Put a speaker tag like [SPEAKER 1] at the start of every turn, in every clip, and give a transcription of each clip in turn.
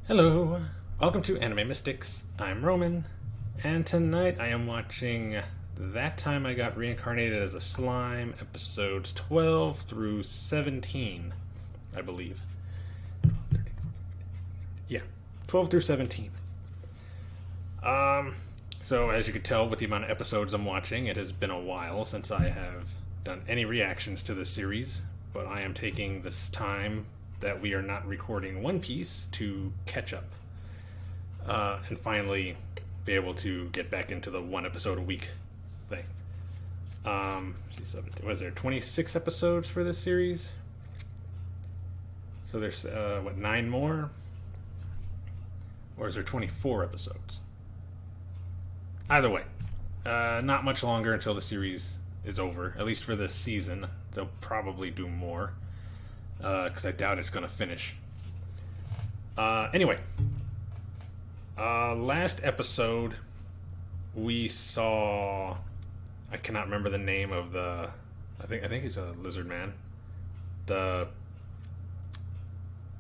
[SPEAKER 1] Hello, welcome to Anime Mystics. I'm Roman, and tonight I am watching That Time I Got Reincarnated as a Slime, episodes 12 through 17, I believe. Yeah, 12 through 17. So as you can tell with the amount of episodes I'm watching, it has been a while since I have done any reactions to this series, but I am taking this time that we are not recording One Piece to catch up and finally be able to get back into the one episode a week thing. Was there 26 episodes for this series? So there's 9 more, or is there 24 episodes? Either way, not much longer until the series is over, at least for this season. They'll probably do more, because I doubt it's going to finish. Anyway, last episode we saw, I cannot remember the name of the, I think he's a Lizardman. The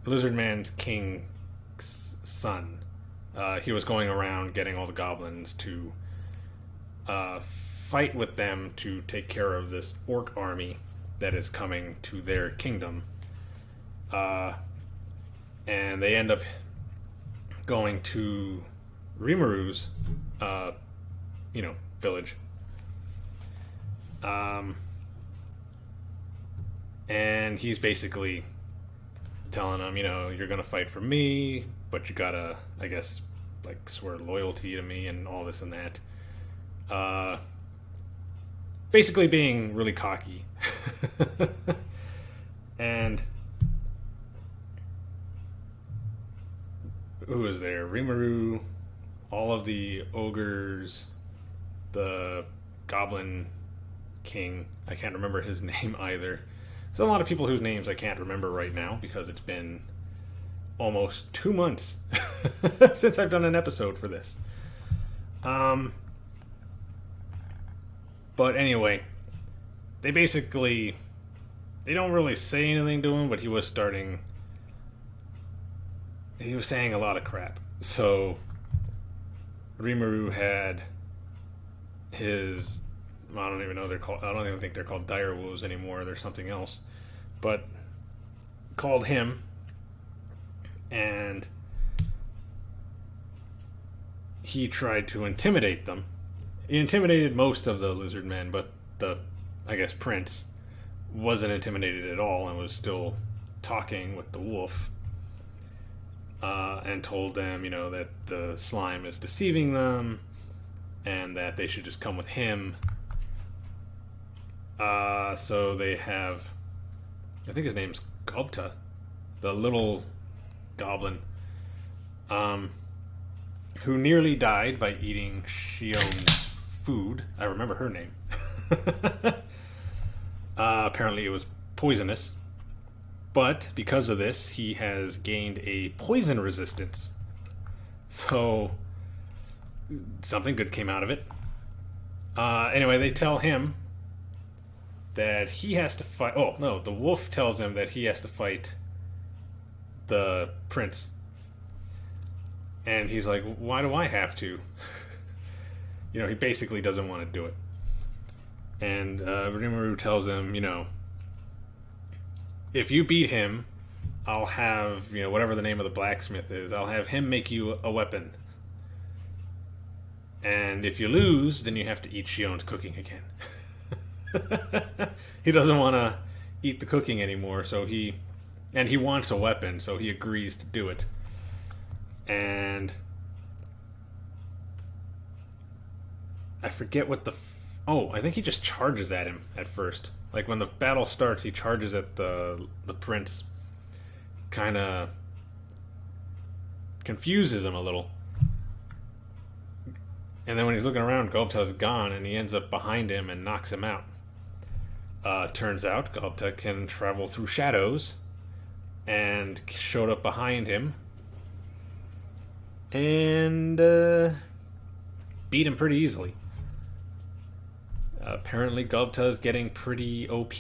[SPEAKER 1] Lizardman's king's son. He was going around getting all the goblins to fight with them to take care of this orc army that is coming to their kingdom. And they end up going to Rimuru's, village. And he's basically telling them, you're gonna fight for me, but you gotta, I guess, swear loyalty to me and all this and that. Basically being really cocky. And who is there? Rimuru, all of the ogres, the goblin king. I can't remember his name either. There's a lot of people whose names I can't remember right now because it's been almost 2 months since I've done an episode for this. But anyway, they don't really say anything to him, but he was saying a lot of crap. So Rimuru had his, I don't even think they're called dire wolves anymore. There's something else, but called him, and he tried to intimidate them. He intimidated most of the Lizardmen, but the, I guess, prince wasn't intimidated at all and was still talking with the wolf. And told them, that the slime is deceiving them and that they should just come with him. So they have, I think his name's Gobta, the little goblin, who nearly died by eating Shion's food. I remember her name. Apparently it was poisonous. But because of this, he has gained a poison resistance. So something good came out of it. Anyway, they tell him that he has to fight. Oh, no, the wolf tells him that he has to fight the prince. And he's like, why do I have to? He basically doesn't want to do it. And Rimuru tells him, if you beat him, I'll have, whatever the name of the blacksmith is, I'll have him make you a weapon. And if you lose, then you have to eat Shion's cooking again. He doesn't want to eat the cooking anymore, and he wants a weapon, so he agrees to do it. And I forget what I think he just charges at him at first. When the battle starts, he charges at the prince. Kind of confuses him a little. And then when he's looking around, Gobta's gone, and he ends up behind him and knocks him out. Turns out Gobta can travel through shadows, and showed up behind him and beat him pretty easily. Apparently Gobta is getting pretty OP.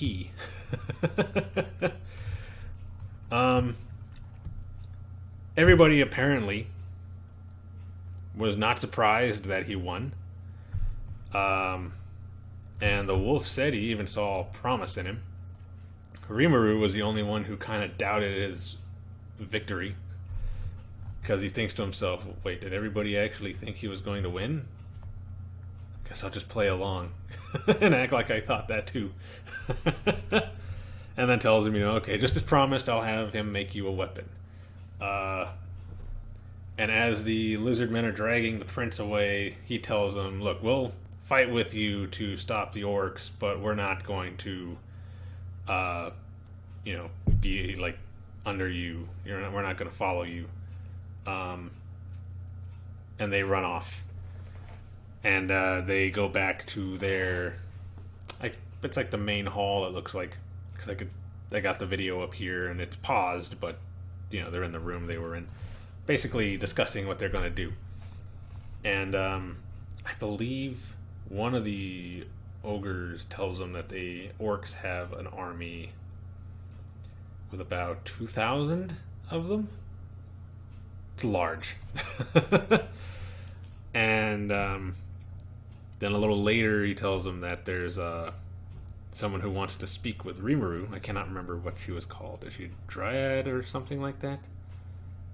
[SPEAKER 1] Everybody apparently was not surprised that he won. Um, and the wolf said he even saw promise in him. Rimuru was the only one who kind of doubted his victory because he thinks to himself, wait, did everybody actually think he was going to win? Guess I'll just play along and act like I thought that too. And then tells him, okay, just as promised, I'll have him make you a weapon. And as the Lizardmen are dragging the prince away, he tells them, look, we'll fight with you to stop the orcs, but we're not going to, be like under you. We're not going to follow you. And they run off. And they go back to their, it's like the main hall, it looks like, because I got the video up here and it's paused, but they're in the room they were in, basically discussing what they're going to do. And I believe one of the ogres tells them that the orcs have an army with about 2,000 of them. It's large. And then a little later he tells them that there's someone who wants to speak with Rimuru. I cannot remember what she was called. Is she a dryad or something like that?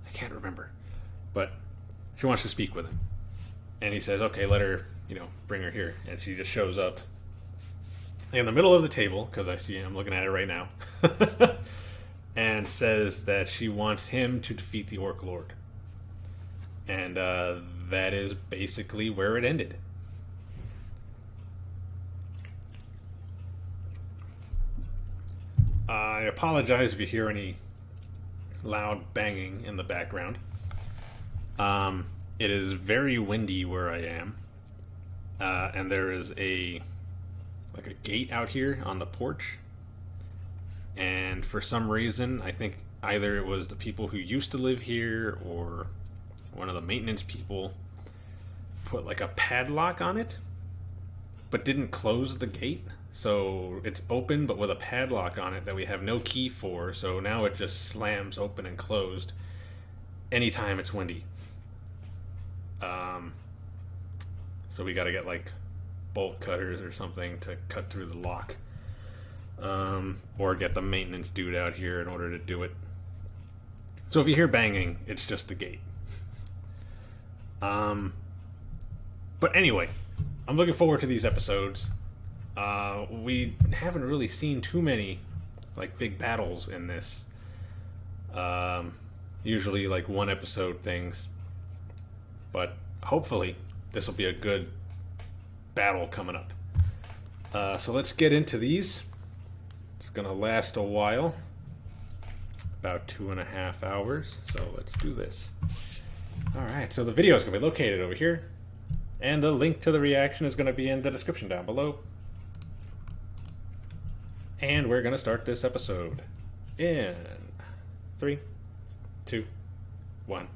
[SPEAKER 1] I can't remember. But she wants to speak with him. And he says, okay, let her, bring her here. And she just shows up in the middle of the table, because I'm looking at it right now, and says that she wants him to defeat the Orc Lord. And that is basically where it ended. I apologize if you hear any loud banging in the background. It is very windy where I am, and there is a gate out here on the porch. And for some reason, I think either it was the people who used to live here or one of the maintenance people put like a padlock on it, but didn't close the gate. So it's open, but with a padlock on it that we have no key for. So now it just slams open and closed anytime it's windy. So we got to get like bolt cutters or something to cut through the lock, or get the maintenance dude out here in order to do it. So if you hear banging, it's just the gate. But anyway, I'm looking forward to these episodes. We haven't really seen too many like big battles in this. Usually like one episode things. But hopefully this will be a good battle coming up. So let's get into these. It's going to last a while. About 2.5 hours. So let's do this. Alright, so the video is going to be located over here. And the link to the reaction is going to be in the description down below. And we're going to start this episode in 3, 2, 1.